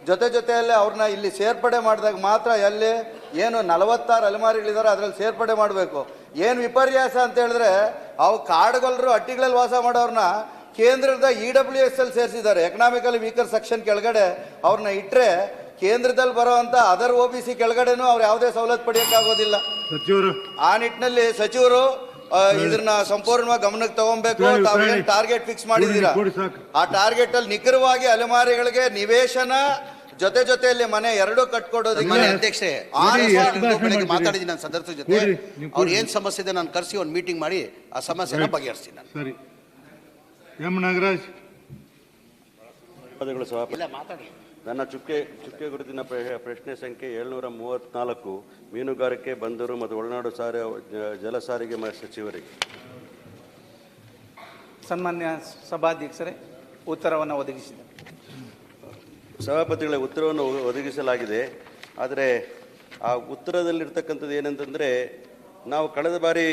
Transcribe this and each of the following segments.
ಜೊತೆಯಲ್ಲಿ ಅವ್ರನ್ನ ಇಲ್ಲಿ ಸೇರ್ಪಡೆ ಮಾಡಿದಾಗ ಮಾತ್ರ ಎಲ್ಲಿ ಏನು 46 ಅಲೆಮಾರಿಗಳಿದ್ದಾರೆ ಅದರಲ್ಲಿ ಸೇರ್ಪಡೆ ಮಾಡಬೇಕು. ಏನು ವಿಪರ್ಯಾಸ ಅಂತ ಹೇಳಿದ್ರೆ ಅವು ಕಾಡುಗೊಲ್ಲರು ಹಟ್ಟಿಗಳಲ್ಲಿ ವಾಸ ಮಾಡೋರನ್ನ ಕೇಂದ್ರದ EWS ಅಲ್ಲಿ ಸೇರಿಸಿದ್ದಾರೆ. ಎಕನಾಮಿಕಲಿ ವೀಕರ್ ಸೆಕ್ಷನ್ ಕೆಳಗಡೆ ಅವ್ರನ್ನ ಇಟ್ಟರೆ ಕೇಂದ್ರದಲ್ಲಿ ಬರೋವಂಥ ಅದರ್ OBC ಕೆಳಗಡೆನೂ ಅವ್ರು ಯಾವುದೇ ಸವಲತ್ತು ಪಡೆಯೋಕ್ಕಾಗೋದಿಲ್ಲ. ಆ ನಿಟ್ಟಿನಲ್ಲಿ ಸಚಿವರು ಇದನ್ನ ಸಂಪೂರ್ಣವಾಗಿ ಗಮನಕ್ಕೆ ತಗೊಬೇಕು. ತಾವೇನು ಟಾರ್ಗೆಟ್ ಫಿಕ್ಸ್ ಮಾಡಿದ್ದೀರಾ ಆ ಟಾರ್ಗೆಟ್ ಅಲ್ಲಿ ನಿಖರವಾಗಿ ಅಲೆಮಾರಿಗಳಿಗೆ ನಿವೇಶನ ಜೊತೆಯಲ್ಲಿ ಮನೆ ಎರಡೂ ಕಟ್ಕೊಡೋದಕ್ಕೆ ಅಧ್ಯಕ್ಷೆ ಬೆಳಗ್ಗೆ ಮಾತಾಡಿದ್ದೀನಿ ನನ್ನ ಸದಸ್ಯರ ಜೊತೆ. ಅವ್ರು ಏನ್ ಸಮಸ್ಯೆ ಇದೆ ನಾನು ಕರೆಸಿ ಒಂದು ಮೀಟಿಂಗ್ ಮಾಡಿ ಆ ಸಮಸ್ಯೆನ ಬಗೆಹರಿಸ್ತೀನಿ ನಾನು. ಸರಿ. ಎಂ ನಾಗರಾಜ್ ಮಾತಾಡಿ. ನನ್ನ ಚುಕ್ಕೆ ಗುರುತಿನ ಪ್ರಶ್ನೆ ಸಂಖ್ಯೆ 734 ಮೀನುಗಾರಿಕೆ, ಬಂದರು ಮತ್ತು ಒಳನಾಡು ಜಲ ಸಾರಿಗೆ ಸಚಿವರಿಗೆ. ಸನ್ಮಾನ್ಯ ಸಭಾಧ್ಯಕ್ಷರೇ, ಉತ್ತರವನ್ನು ಒದಗಿಸಿದೆ. ಸಭಾಪತಿಗಳ ಉತ್ತರವನ್ನು ಒದಗಿಸಲಾಗಿದೆ. ಆದರೆ ಆ ಉತ್ತರದಲ್ಲಿರ್ತಕ್ಕಂಥದ್ದು ಏನಂತಂದರೆ, ನಾವು ಕಳೆದ ಬಾರಿ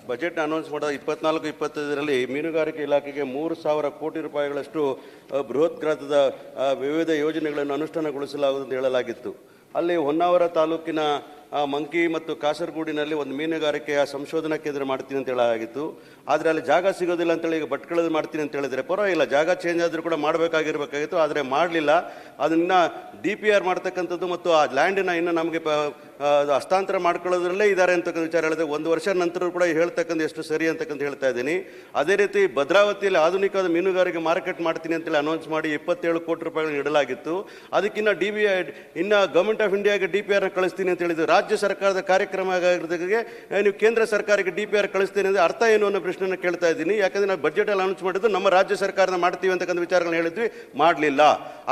ಬಜೆಟ್ನ ಅನೌನ್ಸ್ ಮಾಡಿದ 24-25ರಲ್ಲಿ ಮೀನುಗಾರಿಕೆ ಇಲಾಖೆಗೆ 3,000 ಕೋಟಿ ರೂಪಾಯಿಗಳಷ್ಟು ಬೃಹತ್ ಗಾತ್ರದ ವಿವಿಧ ಯೋಜನೆಗಳನ್ನು ಅನುಷ್ಠಾನಗೊಳಿಸಲಾಗುವುದು ಅಂತ ಹೇಳಲಾಗಿತ್ತು. ಅಲ್ಲಿ ಹೊನ್ನಾವರ ತಾಲೂಕಿನ ಮಂಕಿ ಮತ್ತು ಕಾಸರಗೋಡಿನಲ್ಲಿ ಒಂದು ಮೀನುಗಾರಿಕೆಯ ಸಂಶೋಧನಾ ಕೇಂದ್ರ ಮಾಡ್ತೀನಿ ಅಂತ ಹೇಳಲಾಗಿತ್ತು. ಆದರೆ ಅಲ್ಲಿ ಜಾಗ ಸಿಗೋದಿಲ್ಲ ಅಂತೇಳಿ ಈಗ ಭಟ್ಕಳದ ಮಾಡ್ತೀನಿ ಅಂತ ಹೇಳಿದರೆ ಪರವಾಗಿಲ್ಲ, ಜಾಗ ಚೇಂಜ್ ಆದರೂ ಕೂಡ ಮಾಡಬೇಕಾಗಿರ್ಬೇಕಾಗಿತ್ತು. ಆದರೆ ಮಾಡಲಿಲ್ಲ. ಅದನ್ನು DPR ಮಾಡ್ತಕ್ಕಂಥದ್ದು ಮತ್ತು ಆ ಲ್ಯಾಂಡಿನ ಇನ್ನು ನಮಗೆ ಹಸ್ತಾಂತರ ಮಾಡ್ಕೊಳ್ಳೋದ್ರಲ್ಲೇ ಇದ್ದಾರೆ ಅಂತಕ್ಕಂಥ ವಿಚಾರ ಹೇಳಿದೆ. 1 ವರ್ಷ ನಂತರ ಕೂಡ ಹೇಳ್ತಕ್ಕಂಥ ಎಷ್ಟು ಸರಿ ಅಂತಕ್ಕಂಥ ಹೇಳ್ತಾ ಇದ್ದೀನಿ. ಅದೇ ರೀತಿ ಭದ್ರಾವತಿಯಲ್ಲಿ ಆಧುನಿಕವಾದ ಮೀನುಗಾರಿಕೆ ಮಾರ್ಕೆಟ್ ಮಾಡ್ತೀನಿ ಅಂತೇಳಿ ಅನೌನ್ಸ್ ಮಾಡಿ 27 ಕೋಟಿ ರೂಪಾಯಿಗಳನ್ನು ನೀಡಲಾಗಿತ್ತು. ಅದಕ್ಕಿನ್ನ ಗವರ್ಮೆಂಟ್ ಆಫ್ ಇಂಡಿಯಾಗೆ DPR ಕಳಿಸ್ತೀನಿ ಅಂತ ಹೇಳಿದ್ರು. ರಾಜ್ಯ ಸರ್ಕಾರದ ಕಾರ್ಯಕ್ರಮ ಆಗಿರೋದಕ್ಕೆ ನೀವು ಕೇಂದ್ರ ಸರ್ಕಾರಕ್ಕೆ DPR ಕಳಿಸ್ತೀನಿ ಅಂದರೆ ಅರ್ಥ ಏನು ಅನ್ನೋ ಪ್ರಶ್ನೆಯನ್ನು ಕೇಳ್ತಾ ಇದ್ದೀನಿ. ಯಾಕಂದರೆ ನಾವು ಬಜೆಟಲ್ಲಿ ಅನೌನ್ಸ್ ಮಾಡಿದ್ದು ನಮ್ಮ ರಾಜ್ಯ ಸರ್ಕಾರದ ಮಾಡ್ತೀವಿ ಅಂತಕ್ಕಂಥ ವಿಚಾರಗಳನ್ನ ಹೇಳಿದ್ವಿ, ಮಾಡಲಿಲ್ಲ.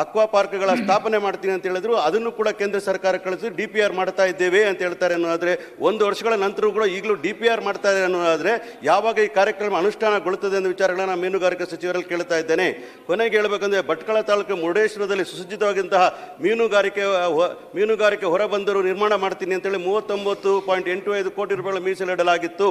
ಅಕ್ವಾ ಪಾರ್ಕ್ಗಳ ಸ್ಥಾಪನೆ ಮಾಡ್ತೀನಿ ಅಂತ ಹೇಳಿದ್ರು, ಅದನ್ನು ಕೂಡ ಕೇಂದ್ರ ಸರ್ಕಾರ ಕಳಿಸಿ DPR ಮಾಡ್ತಾ ಇದ್ದೇವೆ ಅಂತ ಹೇಳ್ತಾರೆ ಅನ್ನೋದಾದರೆ 1 ವರ್ಷಗಳ ನಂತರ ಕೂಡ ಈಗಲೂ DPR ಮಾಡ್ತಾ ಇದೆ ಅನ್ನೋದಾದರೆ ಯಾವಾಗ ಈ ಕಾರ್ಯಕ್ರಮ ಅನುಷ್ಠಾನಗೊಳ್ಳುತ್ತದೆ ಅನ್ನೋ ವಿಚಾರಗಳನ್ನ ಮೀನುಗಾರಿಕೆ ಸಚಿವರಲ್ಲಿ ಕೇಳ್ತಾ ಇದ್ದೇನೆ. ಕೊನೆಗೆ ಹೇಳಬೇಕಂದ್ರೆ ಭಟ್ಕಳ ತಾಲೂಕು ಮುರುಡೇಶ್ವರದಲ್ಲಿ ಸುಸಜ್ಜಿತವಾಗಿದ್ದಂತಹ ಮೀನುಗಾರಿಕೆ ಹೊರಬಂದರು ನಿರ್ಮಾಣ ಮಾಡ್ತೀನಿ ಅಂತೇಳಿ 39.85 ಕೋಟಿ ರೂಪಾಯಿಗಳ ಮೀಸಲಿಡಲಾಗಿತ್ತು.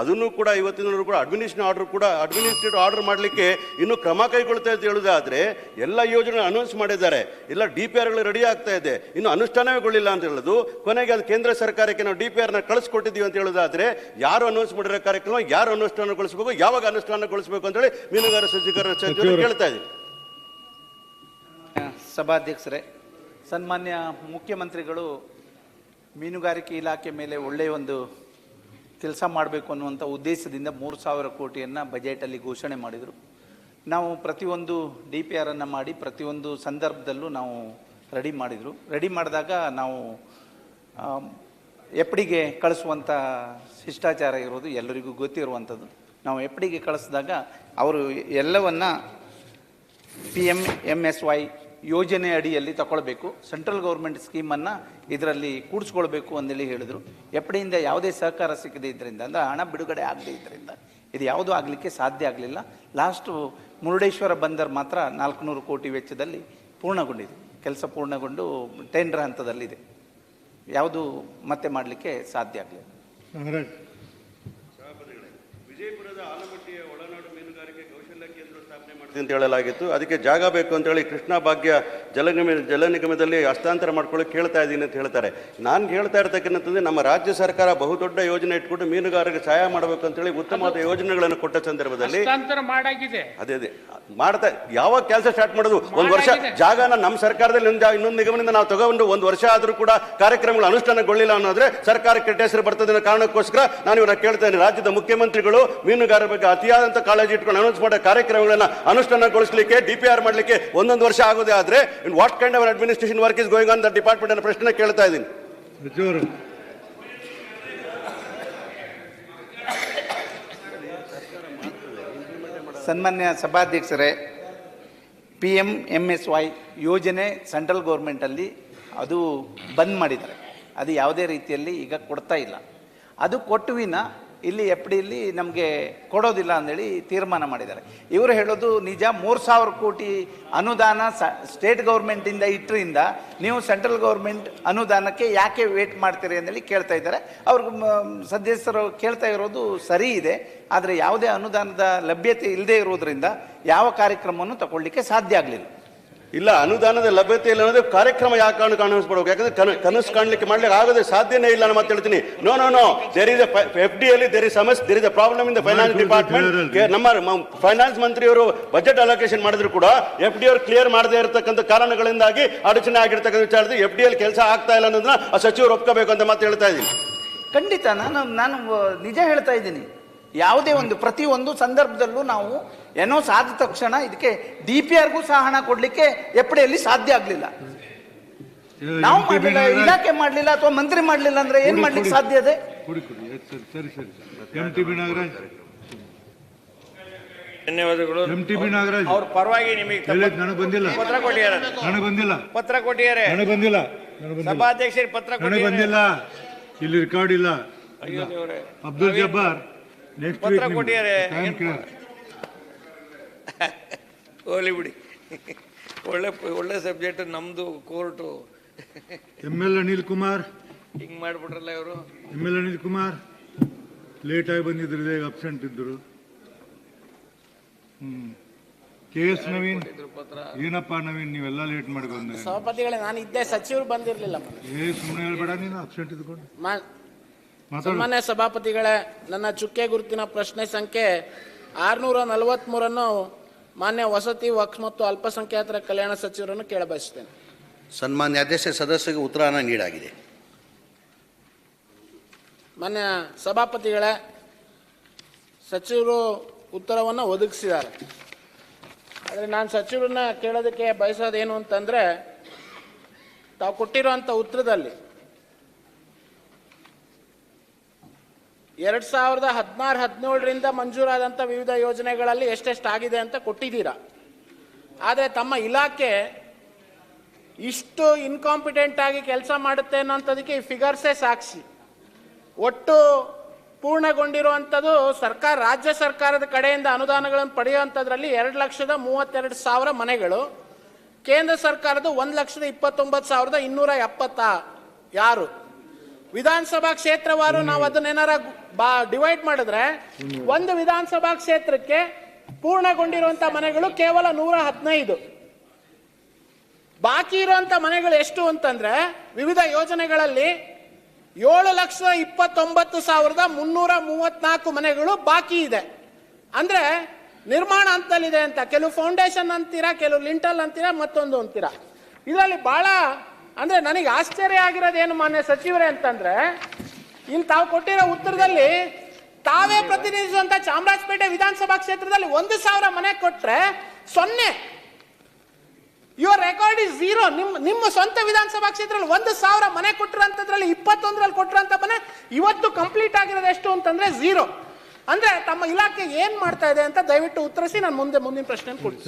ಅದನ್ನು ಕೂಡ ಇವತ್ತಿನ ಕೂಡ ಅಡ್ಮಿನಿಸ್ಟ್ರೇಟಿವ್ ಆರ್ಡರ್ ಮಾಡಲಿಕ್ಕೆ ಇನ್ನೂ ಕ್ರಮ ಕೈಗೊಳ್ತಾ ಅಂತ ಹೇಳೋದಾದ್ರೆ ಎಲ್ಲ ಯೋಜನೆ ಅನೌನ್ಸ್ ಮಾಡಿದ್ದಾರೆ, ಎಲ್ಲ DPRಗಳು ರೆಡಿ ಆಗ್ತಾ ಇದೆ, ಇನ್ನು ಅನುಷ್ಠಾನಗೊಳ್ಳಿಲ್ಲ ಅಂತ ಹೇಳೋದು. ಕೊನೆಗೆ ಅದು ಕೇಂದ್ರ ಸರ್ಕಾರಕ್ಕೆ ನಾವು DPRನ ಕಳಿಸ್ಕೊಟ್ಟಿದ್ದೀವಿ ಅಂತ ಹೇಳೋದಾದ್ರೆ ಯಾರು ಅನೌನ್ಸ್ ಮಾಡಿರೋ ಕಾರ್ಯಕ್ರಮ ಯಾರು ಅನುಷ್ಠಾನಗೊಳಿಸಬೇಕು, ಯಾವಾಗ ಅನುಷ್ಠಾನಗೊಳಿಸಬೇಕು ಅಂತೇಳಿ ಮೀನುಗಾರ ಸಚಿವರು ಕೇಳ್ತಾ ಇದ್ದೀವಿ. ಸಭಾಧ್ಯಕ್ಷರೇ, ಸನ್ಮಾನ್ಯ ಮುಖ್ಯಮಂತ್ರಿಗಳು ಮೀನುಗಾರಿಕೆ ಇಲಾಖೆ ಮೇಲೆ ಒಳ್ಳೆಯ ಒಂದು ಕೆಲಸ ಮಾಡಬೇಕು ಅನ್ನುವಂಥ ಉದ್ದೇಶದಿಂದ 3,000 ಕೋಟಿಯನ್ನು ಬಜೆಟಲ್ಲಿ ಘೋಷಣೆ ಮಾಡಿದರು. ನಾವು ಪ್ರತಿಯೊಂದು DPRನ್ನು ಮಾಡಿ ಪ್ರತಿಯೊಂದು ಸಂದರ್ಭದಲ್ಲೂ ನಾವು ರೆಡಿ ಮಾಡಿದರು. ರೆಡಿ ಮಾಡಿದಾಗ ನಾವು FDಗೆ ಕಳಿಸುವಂಥ ಶಿಷ್ಟಾಚಾರ ಇರೋದು ಎಲ್ಲರಿಗೂ ಗೊತ್ತಿರುವಂಥದ್ದು. ನಾವು FDಗೆ ಕಳಿಸಿದಾಗ ಅವರು ಎಲ್ಲವನ್ನು PMMSY ಯೋಜನೆ ಅಡಿಯಲ್ಲಿ ತಗೊಳ್ಬೇಕು, ಸೆಂಟ್ರಲ್ ಗೌರ್ಮೆಂಟ್ ಸ್ಕೀಮನ್ನು ಇದರಲ್ಲಿ ಕೂಡಿಸ್ಕೊಳ್ಬೇಕು ಅಂತೇಳಿ ಹೇಳಿದರು. FDಯಿಂದ ಯಾವುದೇ ಸಹಕಾರ ಸಿಗದೇ ಇದರಿಂದ, ಅಂದರೆ ಹಣ ಬಿಡುಗಡೆ ಆಗದೇ ಇದರಿಂದ ಇದು ಯಾವುದೂ ಆಗಲಿಕ್ಕೆ ಸಾಧ್ಯ ಆಗಲಿಲ್ಲ. ಲಾಸ್ಟು ಮುರುಡೇಶ್ವರ ಬಂದರ್ ಮಾತ್ರ 400 ಕೋಟಿ ವೆಚ್ಚದಲ್ಲಿ ಪೂರ್ಣಗೊಂಡಿದೆ. ಕೆಲಸ ಪೂರ್ಣಗೊಂಡು ಟೆಂಡರ್ ಹಂತದಲ್ಲಿದೆ. ಯಾವುದು ಮತ್ತೆ ಮಾಡಲಿಕ್ಕೆ ಸಾಧ್ಯ ಆಗಲಿಲ್ಲ. ವಿಜಯಪುರದ ಆಲಮಟ್ಟಿಯ ಒಳನಾಡು ಮೀನುಗಾರಿಕೆ ಕೌಶಲ್ಯ ಕೇಂದ್ರ ಸ್ಥಾಪನೆ ಮಾಡ್ತೀನಿ ಅಂತ ಹೇಳಲಾಗಿತ್ತು. ಅದಕ್ಕೆ ಜಾಗ ಬೇಕು ಅಂತೇಳಿ ಕೃಷ್ಣ ಭಾಗ್ಯ ಜಲ ನಿಗಮದಲ್ಲಿ ಹಸ್ತಾಂತರ ಮಾಡ್ಕೊಳ್ಳೋಕೆ ಕೇಳ್ತಾ ಇದ್ದೀನಿ ಅಂತ ಹೇಳ್ತಾರೆ. ನಾನು ಹೇಳ್ತಾ ಇರ್ತಕ್ಕಂಥದ್ದು ನಮ್ಮ ರಾಜ್ಯ ಸರ್ಕಾರ ಬಹುದೊಡ್ಡ ಯೋಜನೆ ಇಟ್ಕೊಂಡು ಮೀನುಗಾರರಿಗೆ ಸಹಾಯ ಮಾಡಬೇಕು ಅಂತೇಳಿ ಉತ್ತಮವಾದ ಯೋಜನೆಗಳನ್ನು ಕೊಟ್ಟ ಸಂದರ್ಭದಲ್ಲಿ ಅದೇ ಮಾಡ್ತಾ ಯಾವಾಗ ಕೆಲಸ ಸ್ಟಾರ್ಟ್ ಮಾಡೋದು? 1 ವರ್ಷ ಜಾಗನ ನಮ್ಮ ಸರ್ಕಾರದಲ್ಲಿ ಇನ್ನೊಂದು ನಿಗಮದಿಂದ ನಾವು ತಗೊಂಡು 1 ವರ್ಷ ಆದರೂ ಕೂಡ ಕಾರ್ಯಕ್ರಮಗಳು ಅನುಷ್ಠಾನಗೊಳ್ಳಿಲ್ಲ ಅನ್ನೋದ್ರೆ ಸರ್ಕಾರಕ್ಕೆ ಕೆಟ್ಟ ಹೆಸರು ಬರ್ತದೆ ಅನ್ನೋ ಕಾರಣಕ್ಕೋಸ್ಕರ ನಾನು ಇವನ್ನ ಕೇಳ್ತಾ ಇದ್ದೀನಿ. ರಾಜ್ಯದ ಮುಖ್ಯಮಂತ್ರಿಗಳು ಮೀನುಗಾರರ ಬಗ್ಗೆ ಅತಿಯಾದಂಥ ಕಾಳಜಿ ಇಟ್ಕೊಂಡು ಅನೌನ್ಸ್ ಮಾಡೋ ಕಾರ್ಯಕ್ರಮಗಳನ್ನ ಅನುಷ್ಠಾನಗೊಳಿಸಲಿಕ್ಕೆ DPR ಮಾಡಲಿಕ್ಕೆ 1 ವರ್ಷ ಆಗೋದೇ ಆದರೆ what kind of administration work is going on the department ಅನ್ನೋ ಪ್ರಶ್ನೆ ಕೇಳ್ತಾ ಇದ್ದೀನಿ. ಸನ್ಮಾನ್ಯ ಸಭಾಧ್ಯಕ್ಷರೇ, PMMSY ಯೋಜನೆ ಸೆಂಟ್ರಲ್ ಗೌರ್ಮೆಂಟಲ್ಲಿ ಅದು ಬಂದ್ ಮಾಡಿದ್ದಾರೆ. ಅದು ಯಾವುದೇ ರೀತಿಯಲ್ಲಿ ಈಗ ಕೊಡ್ತಾ ಇಲ್ಲ. ಅದು ಕೊಟ್ಟುವಿನ ಇಲ್ಲಿ FDಯಲ್ಲಿ ನಮಗೆ ಕೊಡೋದಿಲ್ಲ ಅಂದೇಳಿ ತೀರ್ಮಾನ ಮಾಡಿದ್ದಾರೆ. ಇವರು ಹೇಳೋದು ನಿಜ. 3,000 ಕೋಟಿ ಅನುದಾನ ಸ್ಟೇಟ್ ಗೌರ್ಮೆಂಟಿಂದ ಇಟ್ಟರಿಂದ ನೀವು ಸೆಂಟ್ರಲ್ ಗೌರ್ಮೆಂಟ್ ಅನುದಾನಕ್ಕೆ ಯಾಕೆ ವೇಟ್ ಮಾಡ್ತೀರಿ ಅಂತೇಳಿ ಕೇಳ್ತಾ ಇದ್ದಾರೆ. ಅವ್ರಿಗೆ ಸದಸ್ಯರು ಕೇಳ್ತಾ ಇರೋದು ಸರಿ ಇದೆ, ಆದರೆ ಯಾವುದೇ ಅನುದಾನದ ಲಭ್ಯತೆ ಇಲ್ಲದೆ ಇರೋದ್ರಿಂದ ಯಾವ ಕಾರ್ಯಕ್ರಮವನ್ನು ತಗೊಳ್ಳಿಕ್ಕೆ ಸಾಧ್ಯ ಆಗಲಿಲ್ಲ. ಇಲ್ಲ, ಅನುದಾನದ ಲಭ್ಯತೆ ಇಲ್ಲ ಅನ್ನೋದು ಕಾರ್ಯಕ್ರಮ ಯಾಕೆ ಕಾಣಿಸ್ಬಿಡ್ಬೇಕು? ಯಾಕಂದ್ರೆ ಕನಸು ಕಾಣ್ಲಿಕ್ಕೆ ಮಾಡ್ಲಿಕ್ಕೆ ಆಗೋದೇ ಸಾಧ್ಯನೇ ಇಲ್ಲ ಅಂತ ಹೇಳ್ತೀನಿ. ನೋ ದೇರ್ ಇಸ್ FD ಅಲ್ಲಿ there is a problem in the finance department. ನಮ್ಮ ಫೈನಾನ್ಸ್ ಮಂತ್ರಿಯವರು ಬಜೆಟ್ ಅಲೋಕೇಶನ್ ಮಾಡಿದ್ರು ಕೂಡ FD ಅವರು ಕ್ಲಿಯರ್ ಮಾಡದೇ ಇರತಕ್ಕಂಥ ಕಾರಣಗಳಿಂದಾಗಿ ಅಡಚಣೆ ಆಗಿರ್ತಕ್ಕಂಥ ವಿಚಾರದಲ್ಲಿ FD ಅಲ್ಲಿ ಕೆಲಸ ಆಗ್ತಾ ಇಲ್ಲ ಅನ್ನೋದನ್ನ ಆ ಸಚಿವರು ಒಪ್ಕೋಬೇಕು ಅಂತ ಮಾತು ಹೇಳ್ತಾ ಇದ್ದೀನಿ. ಖಂಡಿತ ನಾನು ನಿಜ ಹೇಳ್ತಾ ಇದ್ದೀನಿ. ಯಾವುದೇ ಒಂದು ಪ್ರತಿಯೊಂದು ಸಂದರ್ಭದಲ್ಲೂ ನಾವು ಏನೋ ಸಾಧ ತಕ್ಷಣ ಇದಕ್ಕೆ DPRಗೂ ಸಹ ಹಣ ಕೊಡ್ಲಿಕ್ಕೆ ಎಪ್ಪಡಿಯಲ್ಲಿ ಸಾಧ್ಯ ಆಗ್ಲಿಲ್ಲ. ನಾವು ಮಾಡಲಿಲ್ಲ, ಇಲಾಖೆ ಮಾಡಲಿಲ್ಲ, ಅಥವಾ ಮಂತ್ರಿ ಮಾಡಲಿಲ್ಲ ಅಂದ್ರೆ ಏನ್ ಮಾಡ್ಲಿಕ್ಕೆ ಸಾಧ್ಯ ಇದೆ? ಸರಿ MTB ನಾಗರಾಜ್. ಧನ್ಯವಾದಗಳು. MTB ನಾಗರಾಜ್ ಅವ್ರ ಪರವಾಗಿ ನಿಮಗೆ ನನಗೆ ಬಂದಿಲ್ಲ, ಪತ್ರ ಕೊಟ್ಟಿದ್ದಾರೆ. ಪತ್ರ ಕೊಟ್ಟಿದ್ದಾರೆ. ನನಗೆ ಬಂದಿಲ್ಲ, ಸಭಾಧ್ಯಕ್ಷರಿಗೆ ಪತ್ರ ನನಗೆ ಬಂದಿಲ್ಲ, ಇಲ್ಲಿ ರೆಕಾರ್ಡ್ ಇಲ್ಲ. ಅಯ್ಯೋ ದೇವರೇ. ಅಬ್ದುಲ್ ಜಬ್ಬಾರ್ ನೆಕ್ಸ್ಟ್ ಪತ್ರ ಕೊಟ್ಟಿದ್ದಾರೆ. ಹೋಗ್ಲಿ ಬಿಡಿ, ಒಳ್ಳೆ ಸಬ್ಜೆಕ್ಟ್ ನಮ್ದು ಕೋರ್ಟು. ML ಅನಿಲ್ ಕುಮಾರ್ ಹಿಂಗ್ ಮಾಡ್ಬಿಟ್ರಲ್ಲ ಇವರು. ML ಅನಿಲ್ ಕುಮಾರ್ ಲೇಟ್ ಆಗಿ ಬಂದಿದ್ರು, ಈಗ ಅಬ್ಸೆಂಟ್ ಇದ್ರು. KS ನವೀನ್, ಏನಪ್ಪಾ ನವೀನ್ ನೀವೆಲ್ಲ ಲೇಟ್ ಮಾಡಿ ಬಂದ? ಸಭಾಪತಿಗಳೇ, ನಾನು ಇದ್ದೆ, ಸಚಿವರು ಬಂದಿರಲಿಲ್ಲ. ಸುಮ್ಮನೆ ಹೇಳ್ಬೇಡ ನೀನು, ಅಬ್ಸೆಂಟ್ ಇದ್ಕೊಂಡು ಸನ್ಮಾನ್ಯ ಸಭಾಪತಿಗಳೇ, ನನ್ನ ಚುಕ್ಕೆ ಗುರುತಿನ ಪ್ರಶ್ನೆ ಸಂಖ್ಯೆ 643 ಮಾನ್ಯ ವಸತಿ ವಕ್ಫ್ ಮತ್ತು ಅಲ್ಪಸಂಖ್ಯಾತರ ಕಲ್ಯಾಣ ಸಚಿವರನ್ನು ಕೇಳಬಯಸುತ್ತೇನೆ. ಸನ್ಮಾನ್ಯ ಅಧ್ಯಕ್ಷ ಸದಸ್ಯರಿಗೆ ಉತ್ತರನ ನೀಡಾಗಿದೆ. ಮಾನ್ಯ ಸಭಾಪತಿಗಳೇ, ಸಚಿವರು ಉತ್ತರವನ್ನು ಒದಗಿಸಿದ್ದಾರೆ. ಆದರೆ ನಾನು ಸಚಿವರನ್ನ ಕೇಳೋದಕ್ಕೆ ಬಯಸೋದೇನು ಅಂತಂದರೆ, ತಾವು ಕೊಟ್ಟಿರುವಂಥ ಉತ್ತರದಲ್ಲಿ 2016-17ರಿಂದ ಮಂಜೂರಾದಂಥ ವಿವಿಧ ಯೋಜನೆಗಳಲ್ಲಿ ಎಷ್ಟೆಷ್ಟಾಗಿದೆ ಅಂತ ಕೊಟ್ಟಿದ್ದೀರಾ. ಆದರೆ ತಮ್ಮ ಇಲಾಖೆ ಇಷ್ಟು ಇನ್ಕಾಂಪಿಟೆಂಟ್ ಆಗಿ ಕೆಲಸ ಮಾಡುತ್ತೆ ಅನ್ನೋಂಥದಕ್ಕೆ ಈ ಫಿಗರ್ಸೇ ಸಾಕ್ಷಿ. ಒಟ್ಟು ಪೂರ್ಣಗೊಂಡಿರುವಂಥದ್ದು ರಾಜ್ಯ ಸರ್ಕಾರದ ಕಡೆಯಿಂದ ಅನುದಾನಗಳನ್ನು ಪಡೆಯುವಂಥದ್ರಲ್ಲಿ 2,32,000 ಮನೆಗಳು, ಕೇಂದ್ರ ಸರ್ಕಾರದ 1,29,276. ವಿಧಾನಸಭಾ ಕ್ಷೇತ್ರವಾರು ನಾವು ಅದನ್ನೇನಾರ ಡಿವೈಡ್ ಮಾಡಿದ್ರೆ ಒಂದು ವಿಧಾನಸಭಾ ಕ್ಷೇತ್ರಕ್ಕೆ ಪೂರ್ಣಗೊಂಡಿರುವಂತ ಮನೆಗಳು ಕೇವಲ 115. ಬಾಕಿ ಇರುವಂತ ಮನೆಗಳು ಎಷ್ಟು ಅಂತಂದ್ರೆ, ವಿವಿಧ ಯೋಜನೆಗಳಲ್ಲಿ 7,29,334 ಮನೆಗಳು ಬಾಕಿ ಇದೆ. ಅಂದ್ರೆ ನಿರ್ಮಾಣ ಹಂತದಲ್ಲಿದೆ ಅಂತ. ಕೆಲವು ಫೌಂಡೇಶನ್ ಅಂತೀರಾ, ಕೆಲವು ಲಿಂಟಲ್ ಅಂತೀರಾ, ಮತ್ತೊಂದು ಅಂತೀರಾ. ಇದರಲ್ಲಿ ಬಹಳ ಅಂದ್ರೆ ನನಗೆ ಆಶ್ಚರ್ಯ ಆಗಿರೋದೇನು ಮಾನ್ಯ ಸಚಿವರೇ ಅಂತಂದ್ರೆ, ಇಲ್ಲಿ ತಾವು ಕೊಟ್ಟಿರೋ ಉತ್ತರದಲ್ಲಿ ತಾವೇ ಪ್ರತಿನಿಧಿಸುವಂತ ಚಾಮರಾಜಪೇಟೆ ವಿಧಾನಸಭಾ ಕ್ಷೇತ್ರದಲ್ಲಿ 1,000 ಮನೆ ಕೊಟ್ರೆ 0. Your record is 0. ನಿಮ್ಮ ಸ್ವಂತ ವಿಧಾನಸಭಾ ಕ್ಷೇತ್ರದಲ್ಲಿ 1,000 ಮನೆ ಕೊಟ್ಟಿರೋಂಥದ್ರಲ್ಲಿ 21ರಲ್ಲಿ ಕೊಟ್ಟಿರೋಂಥ ಮನೆ ಇವತ್ತು ಕಂಪ್ಲೀಟ್ ಆಗಿರೋದು ಎಷ್ಟು ಅಂತಂದ್ರೆ 0. ಅಂದ್ರೆ ತಮ್ಮ ಇಲಾಖೆ ಏನ್ ಮಾಡ್ತಾ ಇದೆ ಅಂತ ದಯವಿಟ್ಟು ಉತ್ತರಿಸಿ. ನಾನು ಮುಂದಿನ ಪ್ರಶ್ನೆ ಕೊಡ್ತೀನಿ.